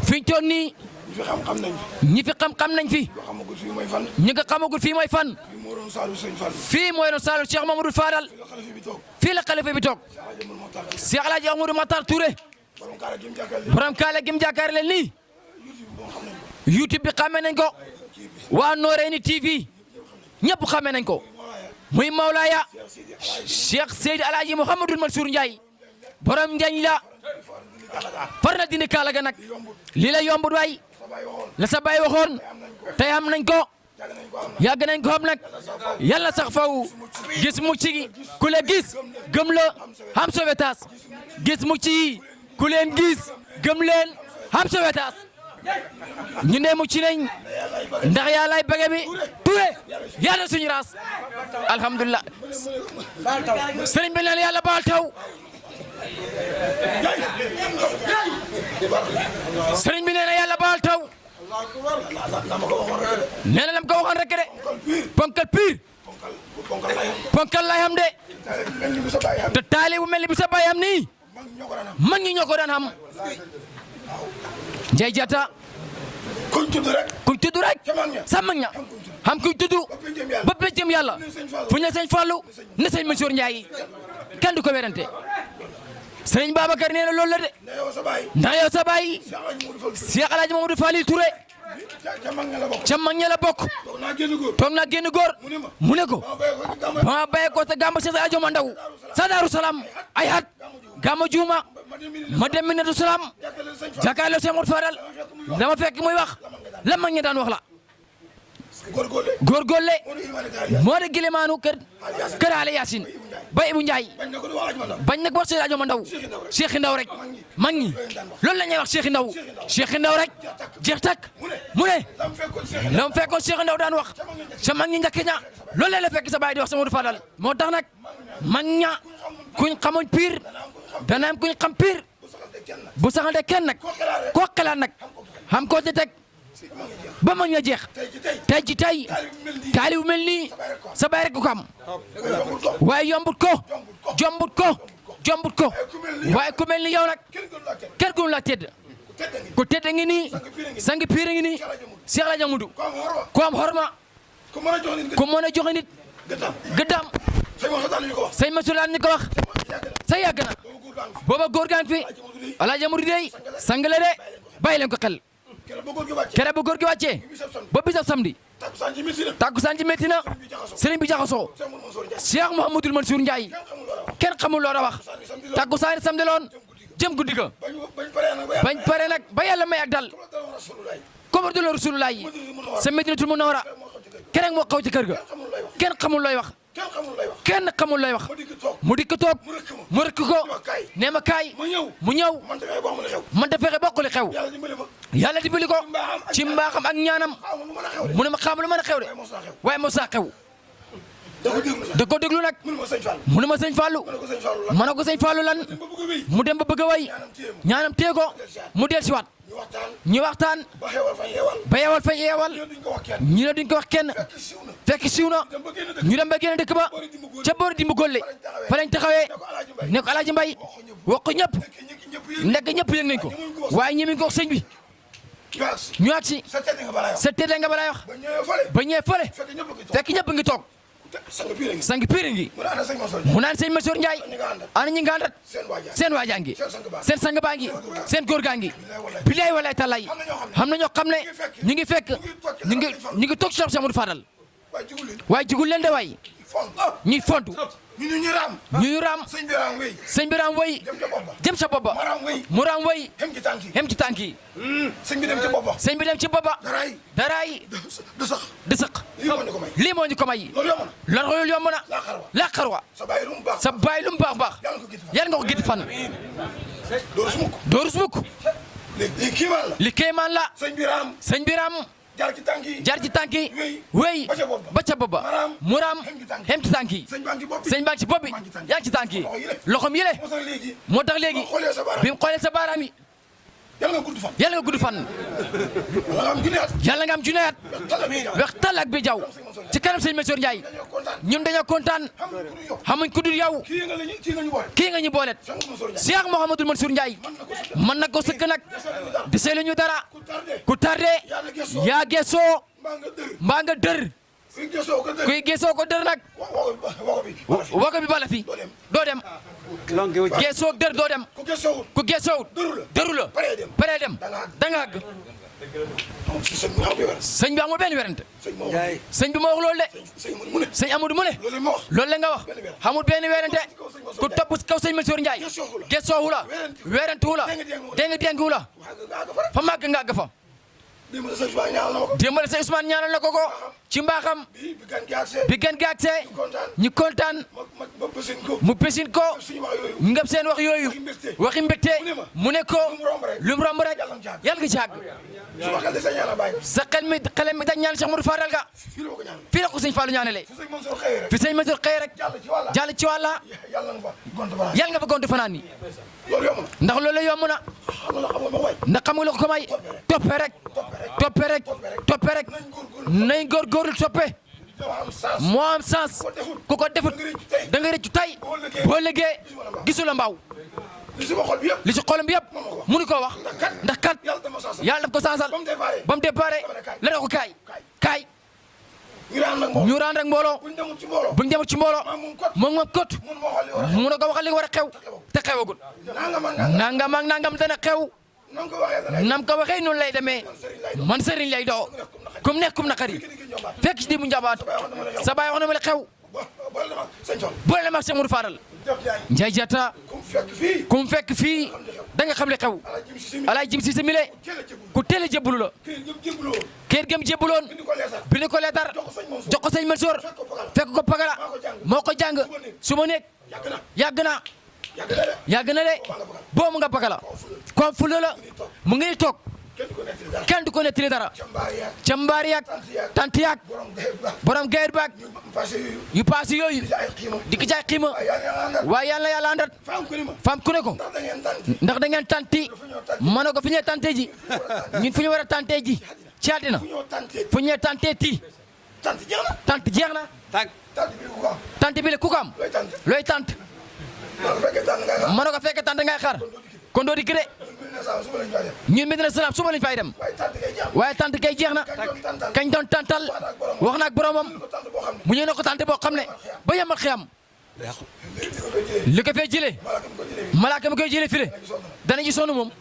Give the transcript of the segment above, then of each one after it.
fi ñu toog nii ñi fi xam nañ fi ñi nga xamagul fii mooy fan fii mooy doon saalu Cheikh Mamadou Fadal fii la xalifa bi toog Cheikh El Hadj Amadou Matar Touré borom kaala gim jàkkaar leen nii YouTube bi xamee nañ ko waa Noreyni TV ñëpp xamee nañ ko muy Mawlaaya Cheikh Seydi El Hadji Mouhamadou Mansour Ndiaye borom njañ la far na dindi kaala ga nag lii la yombut waay la sa baay waxoon tey am nañ ko yàgg nañ ko xam nag yàlla sax faw gis mucc gi ku la gis gëm la xam sowetaas gis mucc yi ku leen gis gëm leen xam sowetaas ñu ne mucc nañ ndax yàllaay bëgg bi Touré yàlla suñu raas alhamdulilah sëriñ bi naan yàlla baal taw sëriñ bi nee na yàlla baal taw nee na lam ko waxoon rek de ponkal piir ponkal lay xam de te taali bu mel ni bi sa baay am nii mag ñi ñoo ko daan xam Ndiaye Diatta kuñ tudd rek sa mag ña xam kuñ tudd ba pencam yàlla fu ñu ne sëñ Fallou ne sëñ Mansour Ndiaye kenn du ko werante sëñ Babacar nee na loolu la de ndax yow sa baay Cheikh El Hadj Mamadou Fadil Touré ca mag ña la bokk toog naa génn góor mu ne ko ma bàyyi ko sa gàmmu Cheikh Ajo ma ndaw sa Daaru Salaam ay at gàmmu juuma ma dem Minatu Salaam jàkkaarloo Cheikh Mamadou Fadal dama fekk muy wax la mag ñi daan wax la góorgóorle moo de gilimaanu kër Ale Yacine ba Ibou Ndiaye bañ nag wax Cheikh Ajo ma ndaw Cheikh Ndaw rek mag ñi loolu la ñuy wax Cheikh Ndaw rek jeex tak mu ne la mu fekkoon Cheikh Ndaw daan wax sa mag ñi njëkk ña loolu la fekk sa baay di wax sa Mamadou Fadal moo tax nag mag ña kuñ xamoon pire dana am kuñ xam pire bu saxante kenn nag koo xalaat nag xam koo ci teg ba mag ña jeex tey ci tey taali bu mel nii sa baay rek ko am waaye jombut ko waaye ku mel ni yow nag kenn gënu la tedd ku tedd ngi nii sangi piir ngi nii Cheikh El Hadj Amadou ku am xorma ku mën a joxe nit gëddam sëñ Mansour daan ñu ko wax sa yàgg na booba góor gaan fi El Hadj Amadou dey sang la de bàyyi leen ko xel kere bu góor gi wàccee ba bisab samedi takkusaan ji métti na sëriñ bi jaxasoo Cheikh Mouhamadou Mansour Ndiaye kenn xamul loo da wax takkusaan samedi loon jëm guddi ga bañ pare nag ba yàlla may ak dal comme du la Rasulullah yi sa Medinatul Munawwara keneen moo xaw ci kër ga kenn xamul looy wax mu dikk toog mu rëkk ko nee ma kaay mu ñëw man da fexe bokk li xew yàlla dimbali ko ci mbaaxam ak ñaanam mu ne ma xam lu mën a xew de waaye mos saa xew da ko déglu nag mu ne ma sëñ Fallou ma ne ko sëñ Fallou lan mu dem ba bëgg a way ñaanam tee ko mu del si waat ñu waxtaan ba yeewal fañ yeewal ñu ne duñ ko wax kenn fekk siiw na ñu dem ba génn dëkk ba ca boori dimbu golle fa lañ taxawee ne ko Alaaji Mbay wax ko ñëpp nekk ñëpp yëg nañ ko waaye ñi mi ngi ko wax sëñ bi ñu agsi sa tëdd nga balay wax ba ñëwee fële fekk ñëpp ngi toog sang piir ngi mu naan sëñ Mansour Ndiaye ana ñi nga àndat seen waajaa ngi seen sang baa ngi seen góor gaa ngi bilaay walaay talaay xam na ñoo xam ne ñu ngi fekk ñu ngi toog Cheikh Mamadou Fadal waaye jigul leen de waay ñuy fontu ñu raam sëñ bi raam way jëm ca boppa mu raam way hem ci tànk yi sëñ bi dem ci boppa daraay di sëq lii moo ñu ko may loolu yomb na laa xarwa sa baay lu mu baax yàlla nga ko gëtt fan doorus mukk li kéemaan la sëñ bi raam jaar ci tànk yi wéy ba ca boppa mu raam hem ci tànk yi sëñ baa ngi ci bopp bi yaa ngi ci tànk yi loxom yile moo tax léegi bi mu xoolee sa baaraam yi yàlla nga gudd fan yàlla nga am juneet weex tal ak bi jaw ci kanam sëñ Mansour Ndiaye ñun dañoo kontaan xamuñ ku dul yow kii nga ñu boolet Cheikh Mouhamadoul Mansour Ndiaye mën na ko sëkk nag desee lu ñu dara ku tardé yaa gesoo mbaa nga dër kuy gesoo ko dër nag wako bi bala fi doo dem gesoo dër doo dem ku gesoowut dëru la paree dem da nga àgg sëñ bi amul benn werante sëñ bi moo wax loolu de sëñ Amadou mu ne loolu la nga wax amul benn werante ku topp kaw sëñ Mansour Ndiaye gesoowu la werante wu la déng wu la fa màgg nga àgg fa démbale sëñ Ousmane ñaanal na ko ci mbaaxam bi gan gi agsee ñu kontaan mu pesin ko ngam seen wax yooyu waxi mbégte mu ne ko lu mu romb rek yàlla nga ci àgg sa xelam mi dañ ñaan Cheikh Modou Fadal ga fii la ko sëñ Fallou ñaanale fi sëñ Mansour xëy rek jàll ci wàlla yàlla nga fa gontu fanaan ni ndax loolu yomb na ndax xam nga la ko may toppe rek nañ góorgóorlu toppe moo am sens ku ko defut da nga rëccu tay boo liggéey gisu la mbaaw li ci xolam bi yëpp mënu koo wax ndax kat yàlla daf ko sansal ba mu déparé la ne ko kaay ñu raan rek mbooloo buñ demut ci mbooloo moom kot mun na ko waxal li war a xew te xewagul nangam ak nangam dana xew nam ko waxee noonu lay demee man sëriñ lay doo kum nekk kum naqari fekk ci di mu njabaat sa baay wax na ma la xew boole na ma ak Cheikh Modou Fadal Ndiaye Diatta kum fekk fii da nga xam li xew alaay jim si sa mile ku teel a jébbalu la kër gëm jébbaloon bind ko leetar jox ko sëñ Mansour fekk ko pagala moo ko jàng su ma nekk yàgg na de boo mu nga pagala ko fulla la mu ngi toog kenn du ko nettali dara ca mbaar yaag tant yaag borom gayet baag yu paase yooyu di ko jaay xiima waaye yàlla àndat faam ku ne ko ndax da ngeen tanti ma ne ko fi ñee tante ji ñun fu ñu war a tante ji ci àddina fu ñee tante ti tant jeex na tant bi le ku ko am looy tant ma ne ko fekke tant ngay xaar kon doo di gëre ñun Medina Salaam suba lañ fay dem waaye tant kay jeex na kañ doon tantal wax na ak boromam mu ñëw na ko tant boo xam ne ba yemal xiyam li ko fee jëlee malaaka mi koy jëlee file dana ji sonn moom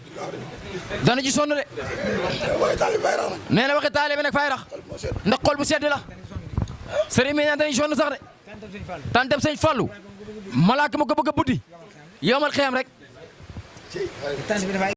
dana ji sonn de nee na waxi taalibe nag fay rax ndax xol bu sedd la sëriñ mi dana ji sonn sax de tantam sëñ Fallu malaaka ma ko bëgg a buddi yemal xiyam rek